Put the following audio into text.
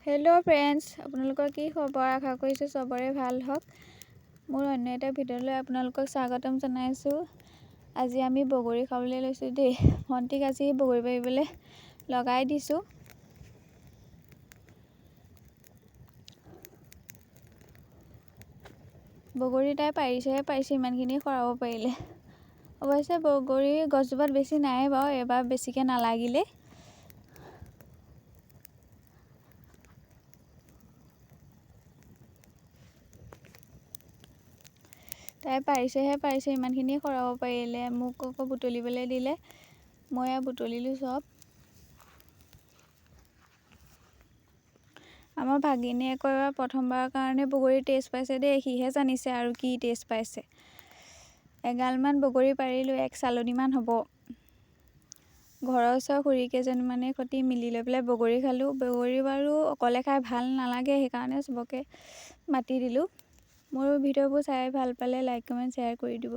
Hello' friends, আপোনালোকৰ কি খবৰ? আশা কৰিছোঁ চবৰে ভাল হওক। মোৰ অন্য এটা ভিডিঅ'লৈ আপোনালোকক স্বাগতম জনাইছোঁ। আজি আমি বগৰী খাবলৈ লৈছোঁ দেই। ভণ্টিক আজি বগৰী পাৰিবলৈ লগাই দিছোঁ। বগৰী তাই পাৰিছে ইমানখিনি সৰাব পাৰিলে। অৱশ্যে বগৰী গছজোপাত বেছি নাই বাৰু, এবাৰ বেছিকৈ নালাগিলে। তাই পাৰিছে ইমানখিনি সৰাব পাৰিলে। মোক আকৌ বুটলিবলৈ দিলে, মই বুটলিলোঁ চব। আমাৰ ভাগিনীয়ে এবাৰ প্ৰথমবাৰৰ কাৰণে বগৰী টেষ্ট পাইছে দেই। সিহে জানিছে আৰু কি টেষ্ট পাইছে। এগালমান বগৰী পাৰিলোঁ, 1 চালনীমান হ'ব। ঘৰৰ ওচৰৰ খুৰীকেইজনীমানে সৈতে মিলি লৈ পেলাই বগৰী খালোঁ। বগৰী বাৰু অকলে খাই ভাল নালাগে, সেইকাৰণে চবকে মাতি দিলোঁ। মোৰ ভিডিঅ'বোৰ চাই ভাল পালে লাইক, কমেণ্ট, শ্বেয়াৰ কৰি দিব।